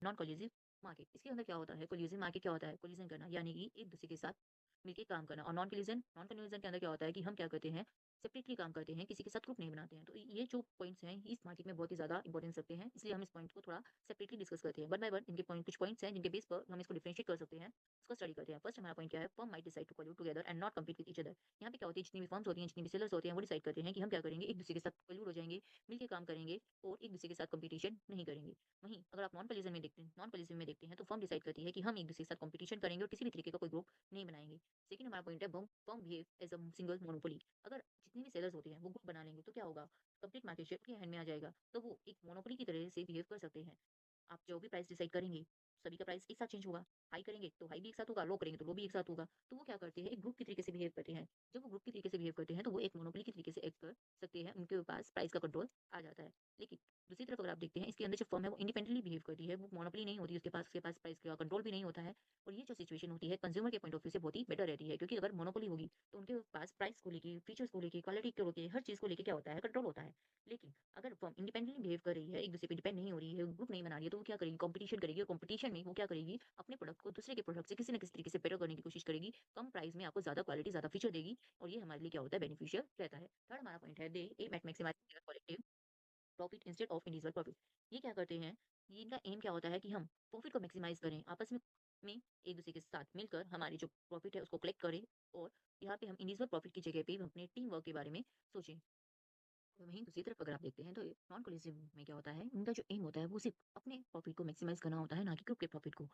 Non collusive market. इसके अंदर क्या होता है, कोलिजिव मार्केट क्या होता है, कोलिजन करना यानी कि एक दूसरे के साथ मिलके काम करना। और नॉन कोलिजन के अंदर क्या होता है कि हम क्या करते हैं, सेपरेटली काम करते हैं, किसी के साथ ग्रुप नहीं बनाते हैं। तो ये जो पॉइंट्स हैं इस मार्केट में बहुत ही ज्यादा इंपॉर्टेंस रखते हैं, इसलिए हम इस पॉइंट को थोड़ा सेपरेटली डिस्कस करते हैं। वन बाय वन इनके पॉइंट, कुछ पॉइंट्स हैं जिनके बेस पर हम इसको डिफरेंशिएट कर सकते हैं, इसको स्टडी करते हैं। फर्स्ट हमारा पॉइंट क्या है, firm might decide to collaborate together and not compete with each other. यहाँ पे क्या होती है, जितनी भी फर्म्स होती हैं, जितनी भी सेलर्स होते हैं, वो डिसाइड करते हैं कि हम क्या करेंगे, एक दूसरे के साथ कोलैबोरेट हो जाएंगे, मिलकर काम करेंगे और एक दूसरे के साथ कंपटीशन नहीं करेंगे। वहीं अगर आप नॉन कोलिजन में देखते हैं तो फर्म डिसाइड करती है कि हम एक दूसरे के साथ कंपटीशन करेंगे और किसी भी तरीके का कोई ग्रुप नहीं बनाएंगे। सेकंड हमारा पॉइंट है, firm behave as a single monopoly. अगर जितने भी सेलर्स होते हैं वो ग्रुप बना लेंगे तो क्या होगा, कंप्लीट मार्केट शेयर के हैंड में आ जाएगा, तो वो एक मोनोपोली की तरह से बिहेव कर सकते हैं। आप जो भी प्राइस डिसाइड करेंगे, सभी का प्राइस एक साथ चेंज होगा। हाई करेंगे तो हाई भी एक साथ होगा, लो करेंगे तो लो भी एक साथ होगा। तो वो क्या करते हैं, एक ग्रुप की तरीके से बिहेव करते हैं। जब वो ग्रुप की तरीके से बिहेव करते हैं तो वो एक मोनोपोली की तरीके से एक्ट कर सकते हैं, उनके पास प्राइस का कंट्रोल आ जाता है। लेकिन दूसरी तरफ अगर आप देखते हैं, इसके अंदर जो फर्म है वो इंडिपेंडेंटली बिहेव करती है, वो मोनोपोली नहीं होती, उसके पास प्राइस का कंट्रोल भी नहीं होता है। और ये जो सिचुएशन होती है कंज्यूमर के पॉइंट ऑफ व्यू से बहुत ही बेटर रहती है, क्योंकि अगर मोनोपोली होगी तो उनके पास प्राइस को लेके, फीचर्स को लेके, क्वालिटी को लेके, हर चीज को लेके क्या होता है, कंट्रोल होता है। लेकिन अगर फर्म इंडिपेंडेंटली बिहेव कर रही है, एक दूसरे पे डिपेंड नहीं हो रही है, ग्रुप नहीं बना रही है, तो वो क्या करेगी, कंपटीशन करेगी। और कंपटीशन में वो क्या करेगी, अपने प्रोडक्ट को दूसरे के प्रोडक्ट से किसी न किसी तरीके से बेटर करने की कोशिश करेगी, कम प्राइस में आपको ज्यादा क्वालिटी, ज्यादा फीचर देगी। और ये हमारे लिए क्या होता है, बेनिफिशियल रहता है। थर्ड हमारा पॉइंट है, they aim at maximising collective profit instead of individual profit. ये क्या करते हैं, ये इनका एम क्या होता है कि हम प्रॉफिट को मैक्सिमाइज करें, आपस में एक दूसरे के साथ मिलकर हमारी जो प्रॉफिट है उसको कलेक्ट करें। और यहाँ पे हम इंडिविजुअल प्रॉफिट की जगह पे हम अपने टीम वर्क के बारे में सोचें। वहीं दूसरी तरफ अगर आप देखते हैं तो नॉन कोलिजिव में क्या होता है, उनका जो एम होता है वो सिर्फ अपने प्रॉफिट को मैक्सिमाइज करना होता है, ना कि ग्रुप के प्रॉफिट को।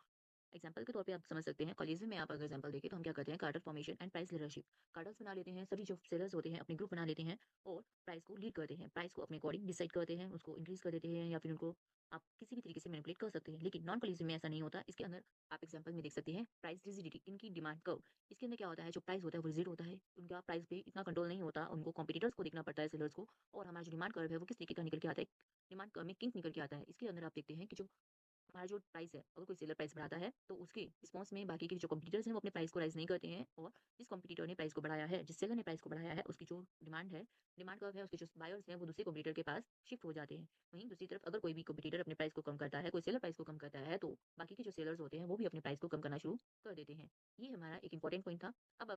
एग्जाम्पल के तौर पे आप समझ सकते हैं, कॉलेज में आप अगर एग्जाम्पल देखें तो हम क्या करते हैं, कार्डल फॉर्मेशन एंड प्राइस लीडरशिप। कार्डल्स बना लेते हैं, सभी जो सेलर्स होते हैं अपने ग्रुप बना लेते हैं और प्राइस को लीड करते हैं, प्राइस को अपने अकॉर्डिंग डिसाइड करते हैं, उसको इंक्रीज कर देते हैं या फिर उनको आप किसी भी तरीके से मैनिपुलेट कर सकते हैं। लेकिन नॉन कॉलेजिव में ऐसा नहीं होता। इसके अंदर आप एग्जाम्पल में देख सकते हैं, प्राइस रिजिडिटी, इनकी डिमांड कर्व। इसके अंदर क्या होता है, जो प्राइस होता है वो रिजिड होता है, उनका प्राइस पे इतना कंट्रोल नहीं होता, उनको कॉम्पिटिटर्स को देखना पड़ता है, सेलर्स को। और हमारा जो डिमांड कर्व है वो किस तरीके का निकल के आता है, डिमांड कर्व में किंग निकल के आता है। इसके अंदर आप देखते हैं कि जो हमारा जो प्राइस है, अगर कोई सेलर प्राइस बढ़ाता है तो उसके रिस्पॉन्स में बाकी के जो कॉम्पिटिटर्स हैं वो अपने प्राइस को राइज नहीं करते हैं। और जिस कॉम्पिटिटर ने प्राइस को बढ़ाया है, जिस सेलर ने प्राइस को बढ़ाया है, उसकी जो डिमांड है, डिमांड कर्व है, उसके जो बायर्स हैं वो दूसरे कॉम्पिटिटर के पास शिफ्ट हो जाते हैं। वहीं दूसरी तरफ अगर कोई भी कॉम्पिटिटर अपने प्राइस को कम करता है, कोई सेलर प्राइस को कम करता है, तो बाकी के जो सेलर्स होते हैं वो भी अपने प्राइस को कम करना शुरू कर देते हैं। ये हमारा एक इंपॉर्टेंट पॉइंट था। अब